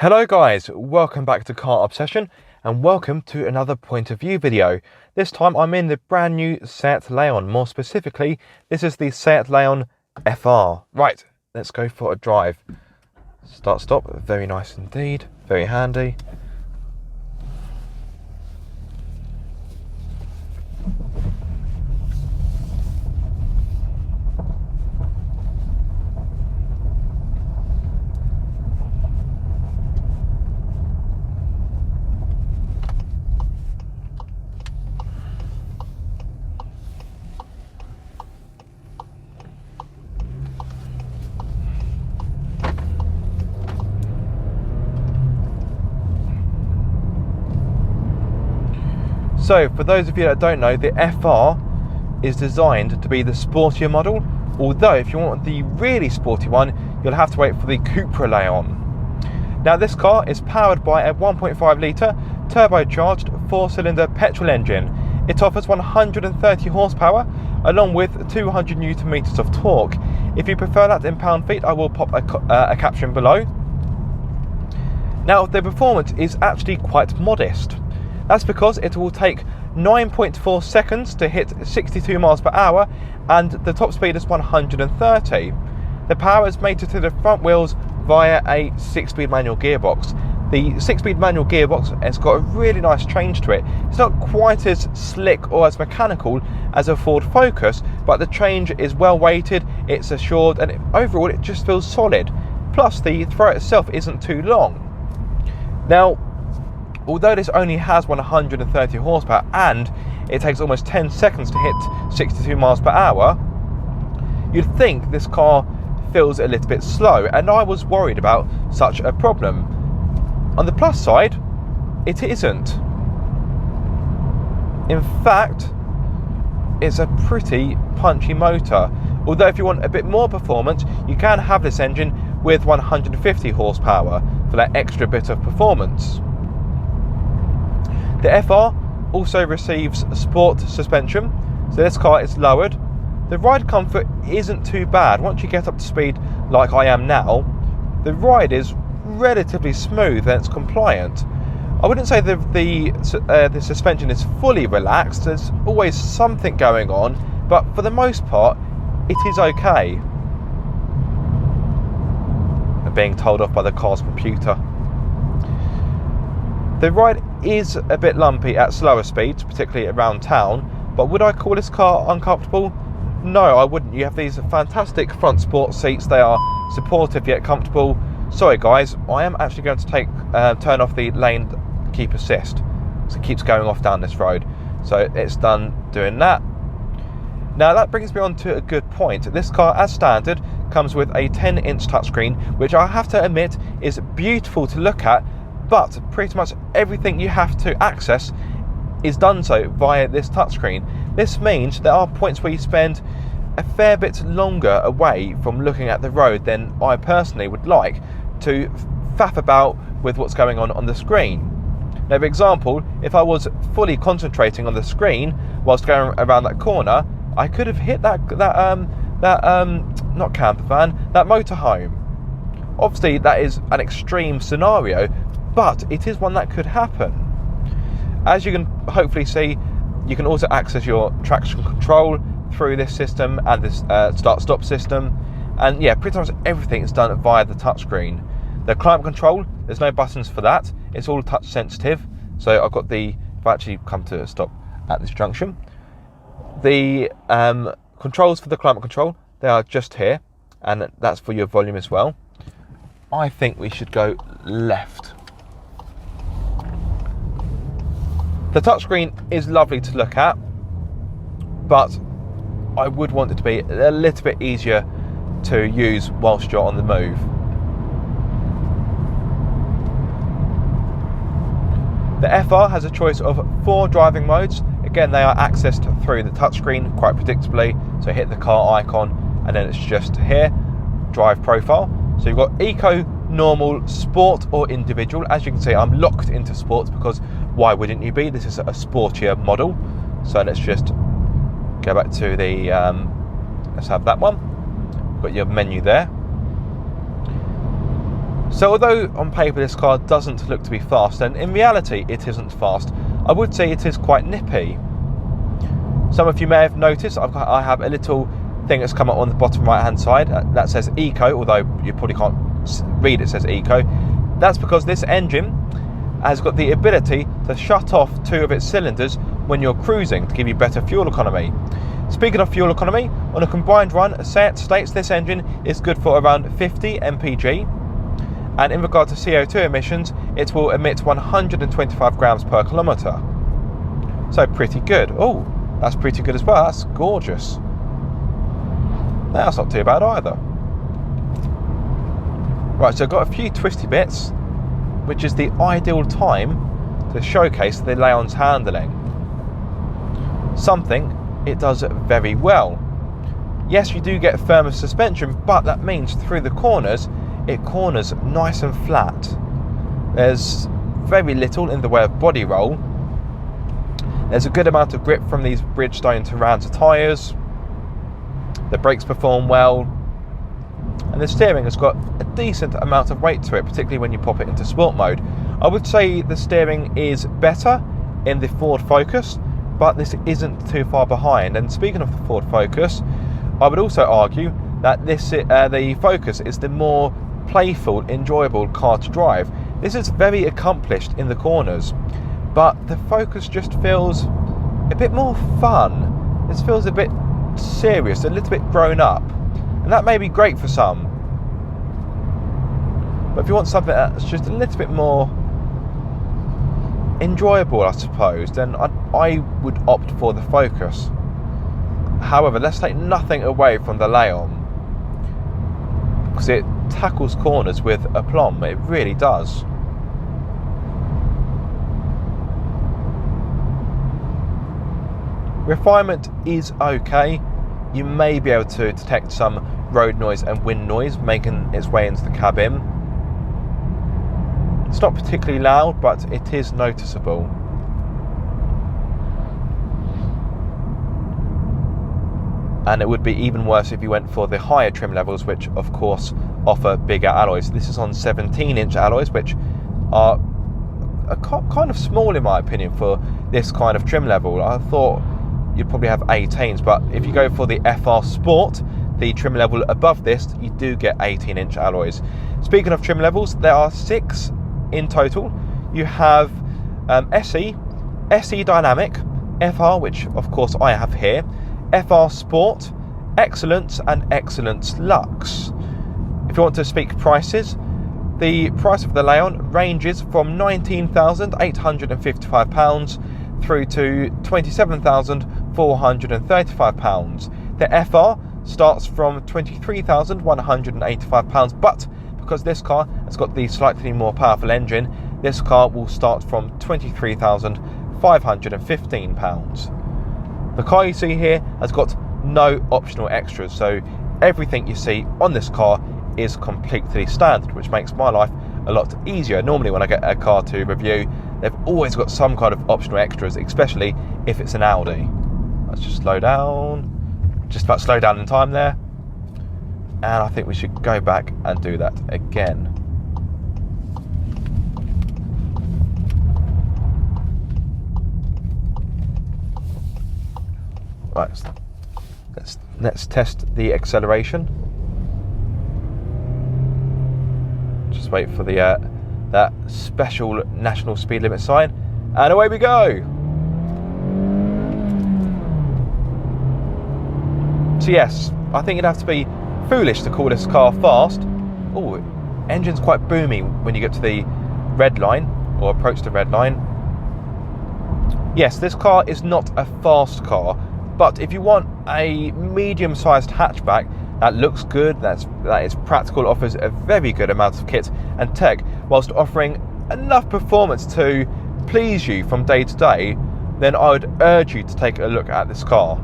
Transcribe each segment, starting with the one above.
Hello guys, welcome back to Car Obsession and welcome to another point of view video. This time I'm in the brand new Seat Leon. More specifically, this is the Seat Leon FR. Right, let's go for a drive. Start stop, very nice indeed, very handy. So, for those of you that don't know, the FR is designed to be the sportier model, although if you want the really sporty one, you'll have to wait for the Cupra Leon. Now, this car is powered by a 1.5 litre turbocharged 4-cylinder petrol engine. It offers 130 horsepower along with 200 newton meters of torque. If you prefer that in pound-feet, I will pop a caption below. Now, the performance is actually quite modest. That's because it will take 9.4 seconds to hit 62 miles per hour and the top speed is 130. The power is mated to the front wheels via a 6-speed manual gearbox. The 6-speed manual gearbox has got a really nice change to it. It's not quite as slick or as mechanical as a Ford Focus, but the change is well weighted, it's assured, and overall it just feels solid. Plus the throw itself isn't too long. Now, although this only has 130 horsepower and it takes almost 10 seconds to hit 62 miles per hour, you'd think this car feels a little bit slow, and I was worried about such a problem. On the plus side, it isn't. In fact, it's a pretty punchy motor. Although if you want a bit more performance, you can have this engine with 150 horsepower for that extra bit of performance. The FR also receives sport suspension, so this car is lowered. The ride comfort isn't too bad. Once you get up to speed like I am now, the ride is relatively smooth and it's compliant. I wouldn't say the suspension is fully relaxed. There's always something going on, but for the most part, it is okay. I'm being told off by the car's computer. The ride is a bit lumpy at slower speeds, particularly around town, but would I call this car uncomfortable? No, I wouldn't. You have these fantastic front sport seats. They are supportive yet comfortable. Sorry guys, I am actually going to turn off the lane keep assist, because it keeps going off down this road. So it's done doing that. Now that brings me on to a good point. This car, as standard, comes with a 10-inch touchscreen, which I have to admit is beautiful to look at, but pretty much everything you have to access is done so via this touchscreen. This means there are points where you spend a fair bit longer away from looking at the road than I personally would like to faff about with what's going on the screen. Now, for example, if I was fully concentrating on the screen whilst going around that corner, I could have hit that not camper van, that motorhome. Obviously, that is an extreme scenario, but it is one that could happen. As you can hopefully see, you can also access your traction control through this system and this start-stop system, and yeah, pretty much everything is done via the touchscreen. The climate control, there's no buttons for that, it's all touch sensitive. So I've got if I actually come to a stop at this junction, the controls for the climate control, they are just here, and that's for your volume as well. I think we should go left. The touchscreen is lovely to look at, but I would want it to be a little bit easier to use whilst you're on the move. The FR has a choice of 4 driving modes. Again, they are accessed through the touchscreen quite predictably. So hit the car icon and then it's just here, drive profile. So you've got eco, normal, sport or individual. As you can see, I'm locked into sports because why wouldn't you be? This is a sportier model. So let's just go back to the, let's have that one. Got your menu there. So although on paper this car doesn't look to be fast, and in reality it isn't fast, I would say it is quite nippy. Some of you may have noticed I have a little thing that's come up on the bottom right hand side that says Eco, although you probably can't read it says Eco. That's because this engine has got the ability to shut off 2 of its cylinders when you're cruising to give you better fuel economy. Speaking of fuel economy, on a combined run, it states this engine is good for around 50 mpg, and in regard to CO2 emissions, it will emit 125 grams per kilometre. So pretty good. Oh, that's pretty good as well. That's gorgeous. That's not too bad either. Right, so I've got a few twisty bits, which is the ideal time to showcase the Leon's handling. Something it does very well. Yes, you do get firmer suspension, but that means through the corners, it corners nice and flat. There's very little in the way of body roll. There's a good amount of grip from these Bridgestone Taranta tyres. The brakes perform well, and the steering has got a decent amount of weight to it, particularly when you pop it into sport mode. I would say the steering is better in the Ford Focus, but this isn't too far behind. And speaking of the Ford Focus, I would also argue that the Focus is the more playful, enjoyable car to drive. This is very accomplished in the corners, but the Focus just feels a bit more fun. This feels a bit serious, a little bit grown up, and that may be great for some, but if you want something that's just a little bit more enjoyable, I suppose, then I would opt for the Focus. However, let's take nothing away from the Leon, because it tackles corners with aplomb. It really does. Refinement is okay. You may be able to detect some road noise and wind noise making its way into the cabin. It's not particularly loud, but it is noticeable. And it would be even worse if you went for the higher trim levels, which of course offer bigger alloys. This is on 17-inch alloys, which are kind of small in my opinion for this kind of trim level. I thought you'd probably have 18s, but if you go for the FR Sport, the trim level above this, you do get 18-inch alloys. Speaking of trim levels, there are 6 in total. You have SE, SE Dynamic, FR, which of course I have here, FR Sport, Excellence, and Excellence Lux. If you want to speak prices, the price of the Leon ranges from £19,855 through to £27,435. The FR starts from £23,185, but because this car has got the slightly more powerful engine, this car will start from £23,515. The car you see here has got no optional extras, so everything you see on this car is completely standard, which makes my life a lot easier. Normally when I get a car to review, they've always got some kind of optional extras, especially if it's an Audi. Let's just slow down. Just about slow down in time there. And I think we should go back and do that again. Right, let's test the acceleration. Just wait for the that special national speed limit sign, and away we go. So yes, I think you'd have to be foolish to call this car fast. Oh, engine's quite boomy when you get to the red line, or approach the red line. Yes, this car is not a fast car, but if you want a medium-sized hatchback that looks good, that is practical, offers a very good amount of kit and tech, whilst offering enough performance to please you from day to day, then I would urge you to take a look at this car.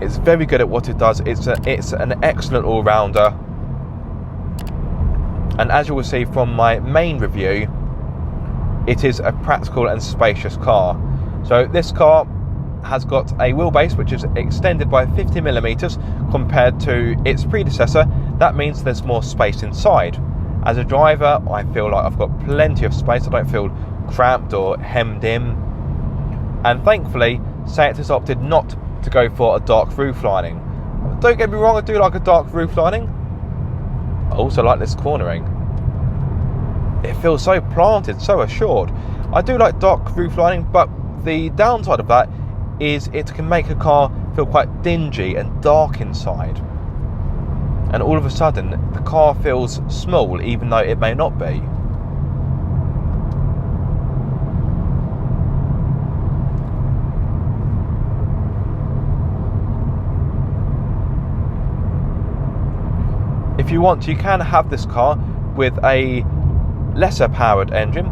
It's very good at what it does. It's an excellent all-rounder, and as you will see from my main review, it is a practical and spacious car. So this car has got a wheelbase which is extended by 50mm compared to its predecessor. That means there's more space inside. As a driver, I feel like I've got plenty of space. I don't feel cramped or hemmed in. And thankfully, Seat has opted not to go for a dark roof lining. Don't get me wrong, I do like a dark roof lining. I also like this cornering. It feels so planted, so assured. I do like dark roof lining, but the downside of that is it can make a car feel quite dingy and dark inside. And all of a sudden, the car feels small, even though it may not be. If you want, you can have this car with a lesser powered engine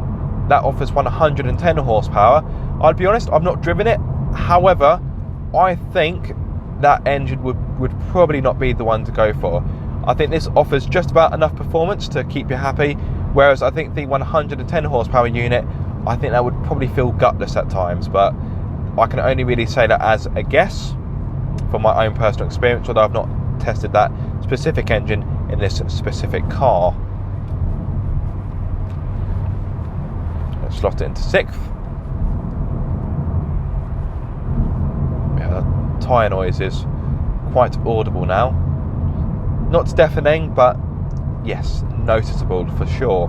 that offers 110 horsepower. I'll be honest, I've not driven it. However, I think that engine would probably not be the one to go for. I think this offers just about enough performance to keep you happy, whereas I think the 110 horsepower unit, I think that would probably feel gutless at times, but I can only really say that as a guess from my own personal experience, although I've not tested that specific engine in this specific car. Let's slot it into 6th. Yeah, the tyre noise is quite audible now. Not deafening, but yes, noticeable for sure.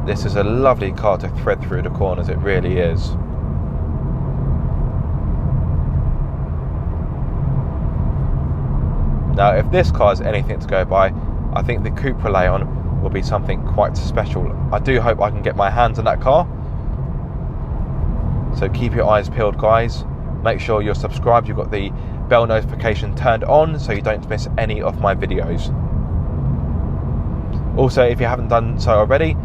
This is a lovely car to thread through the corners, it really is. Now, if this car is anything to go by, I think the Cupra Leon will be something quite special. I do hope I can get my hands on that car. So keep your eyes peeled, guys. Make sure you're subscribed, you've got the bell notification turned on so you don't miss any of my videos. Also, if you haven't done so already,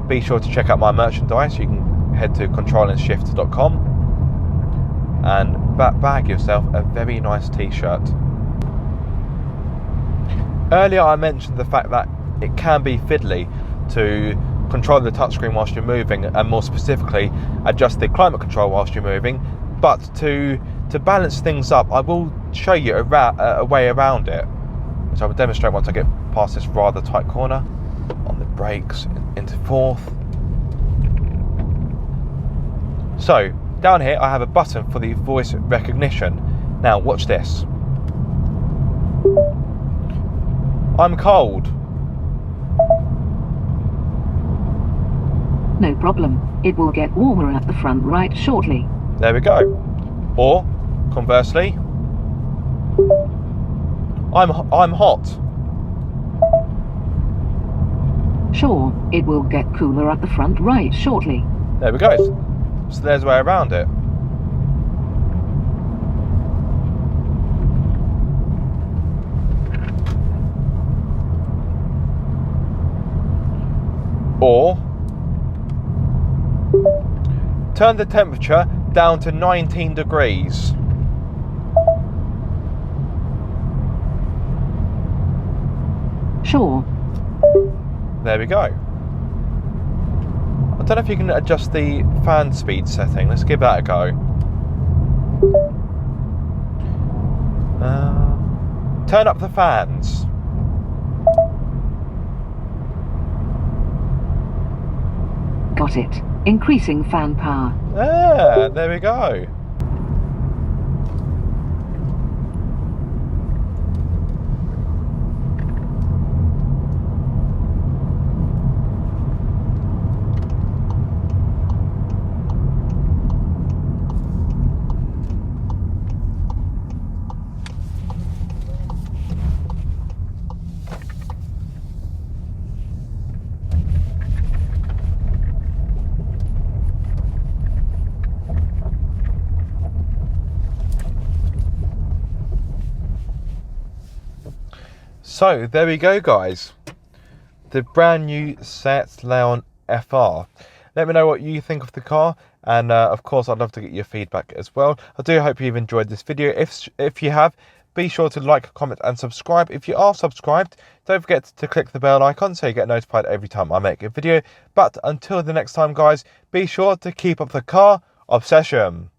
be sure to check out my merchandise. You can head to controlandshift.com and bag yourself a very nice t-shirt. Earlier I mentioned the fact that it can be fiddly to control the touchscreen whilst you're moving, and more specifically adjust the climate control whilst you're moving, but to balance things up I will show you a way around it, which I will demonstrate once I get past this rather tight corner. On the brakes, into 4th. So down here I have a button for the voice recognition. Now watch this. I'm cold. No problem. It will get warmer at the front right shortly. There we go. Or conversely, I'm hot. Sure, it will get cooler at the front right shortly. There we go. So there's a way around it. Or turn the temperature down to 19 degrees. Sure. There we go. I don't know if you can adjust the fan speed setting. Let's give that a go. Turn up the fans. Got it. Increasing fan power. Ah, there we go. So there we go, guys, the brand new Seat Leon FR. Let me know what you think of the car, and of course I'd love to get your feedback as well. I do hope you've enjoyed this video. If you have, be sure to like, comment and subscribe. If you are subscribed, don't forget to click the bell icon so you get notified every time I make a video. But until the next time, guys, be sure to keep up the car obsession.